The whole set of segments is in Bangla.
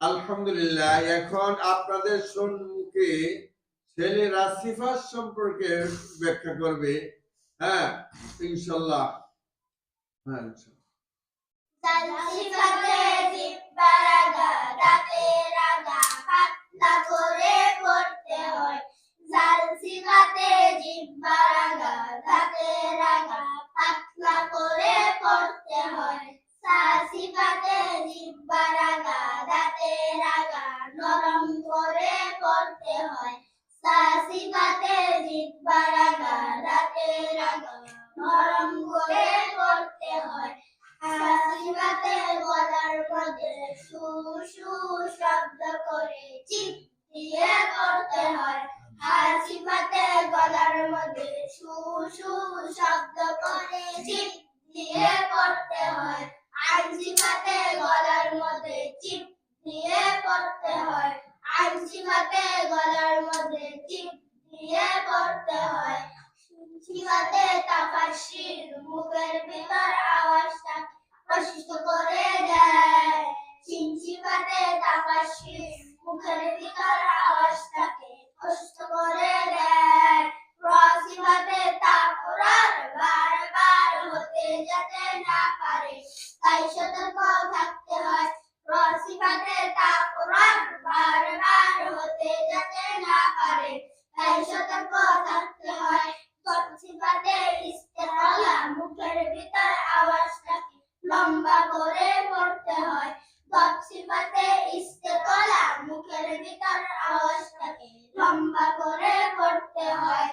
আলহামদুলিল্লাহ, এখন আপনাদের সম্মুখে ছেলেরা সিফাত সম্পর্কে ব্যাখ্যা করবে। হ্যাঁ, ইনশাআল্লাহ। হ্যাঁ, নরম করে পড়তে হয়। সাসিফাতে জিব্বা রাগা দাঁতে রাগা নরম করে পড়তে হয়। সাসিফাতে গলার মধ্যে সু সু শব্দ করে চিপ দিয়ে পড়তে হয়। হাসিফাতে গলার মধ্যে সু সু শব্দ করে চিপ দিয়ে পড়তে হয়। আইনসিফাতে গলার মধ্যে চিপ দিয়ে পড়তে হয়। আইনসিফাতে গলার মধ্যে চিপ দিয়ে পড়তে হয়। সিফাতে তাফাসসির মুখের ভিতর আওয়াজটা স্পষ্ট করে দেয়। সিফাতে তাফাসসির মুখের ভিতর আওয়াজটাকে স্পষ্ট করে দেয়। সিফাতে তাকরার বারবার হতে যেতে না পারে, তাই সতর্ক থাকতে হয়। সিফাতে তাকরার বারবার হতে যেতে না পারে, তাই সতর্ক থাকতে হয়। সিফাতে ইস্তেআলা মুখের ভিতর আওয়াজটাকে লম্বা করে পড়তে হয়। সিফাতে ইস্তেআলা মুখের ভিতর আওয়াজটাকে লম্বা করে পড়তে হয়।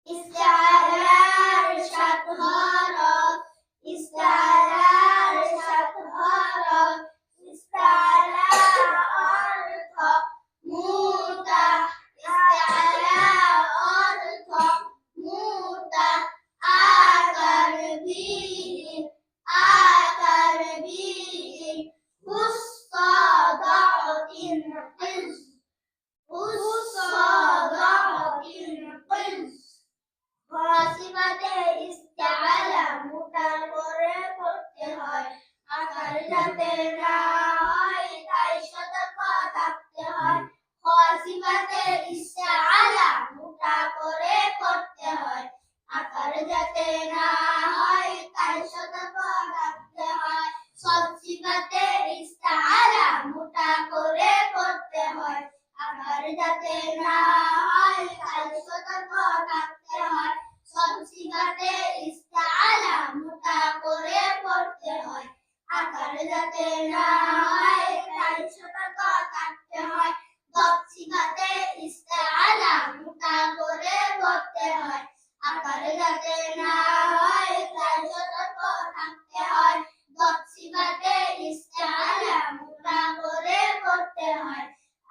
ইস্তেআলার সাত হরফ, ইস্তেআলার সাত হরফ, ইস্তেআলা অর্থ মোটা, ইস্তেআলা অর্থ মোটা, আকারবিহীন, আকারবিহীন, মুস্তাদাতিন কিস, মুস্তাদাতিন কিস। সিফাতে ইস্তেআলা মোটা করে পড়তে হয়। আকার যাতে না হয়, তাই সতর্ক থাকতে হয়। সিফাতে ইস্তেআলা মোটা করে পড়তে হয়। আকার যাতে না হয়, তাই সতর্ক থাকতে হয়। সিফাতে ইস্তেআলা মোটা করে পড়তে হয়। আকার যাতে না হয়, তাই সতর্ক থাকতে হয়। সিফাতে ইস্তেআলা মোটা করে পড়তে হয়। আকার যাতে না হয়, তাই সতর্ক থাকতে হয়। সিফাতে ইস্তেআলা মোটা করে পড়তে হয়। আকার যাতে না হয়, তাই সতর্ক থাকতে হয়। সিফাতে ইস্তেআলা মোটা করে পড়তে হয়।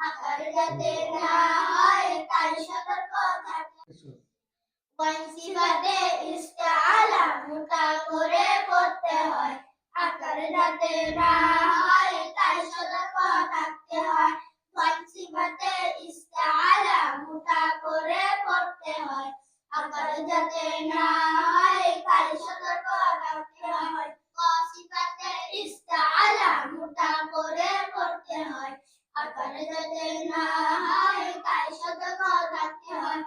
আকার যাতে না হয়, তাই সতর্ক থাকতে হয়। সিফাতে ইস্তেআলা মোটা করে পড়তে হয়। আকার যাতে না হয়, তাই সতর্ক থাকতে হয়। সিফাতে ইস্তেআলা মোটা করে পড়তে হয়। আকার যাতে না হয়, তাই সতর্ক থাকতে হয়। সিফাতে ইস্তেআলা মোটা করে পড়তে হয়। আকার যাতে না হয়, তাই সতর্ক থাকতে হয়।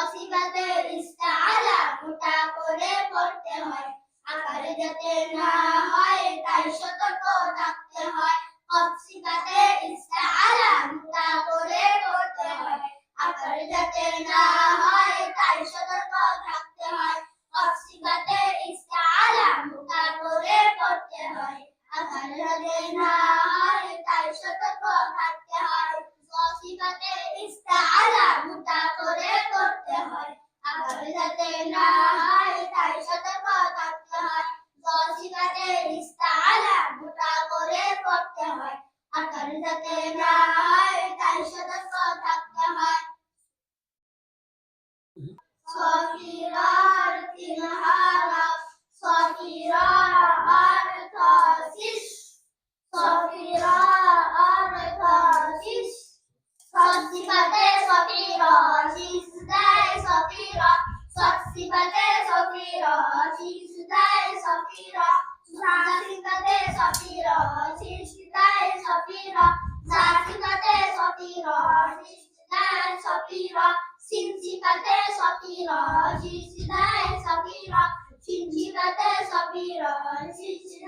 সিফাতে ইস্তেআলা মোটা করে পড়তে হয়। আকার যাতে না হয়, তাই সতর্ক থাকতে হয়। সিফাতে ইস্তেআলা মোটা করে পড়তে হয়। আকার যাতে না হয়, তাই সতর্ক থাকতে হয়। সিফাতে ইস্তেআলা মোটা করে পড়তে হয়। আকার যাতে না হয়, তাই সতর্ক থাকতে হয়। সিফাতে ইস্তেআলা মোটা করে পড়তে হয়। আকার যাতে না হয়, তাই সতর্ক থাকতে হয়। সিফাতে ইস্তেআলা মোটা করে পড়তে হয়। আকার যাতে না হয়, তাই সতর্ক থাকতে হয়। সফিরার তিন হরফ, সফিরা অর্থ শিশ, সফিরা অর্থ শিশ। সিফাতে সফিরা সিজদায় সফিরা, সিফাতে সফিরা সিজদায় সফিরা, সিফাতে সফিরা সিজদায় সফিরা। সফিরা সিনসিদায় সফিরা সিনসিকাতে সফিরা সিনসিদায় সফিরা সিনসিকাতে সফিরা সিনসিদায়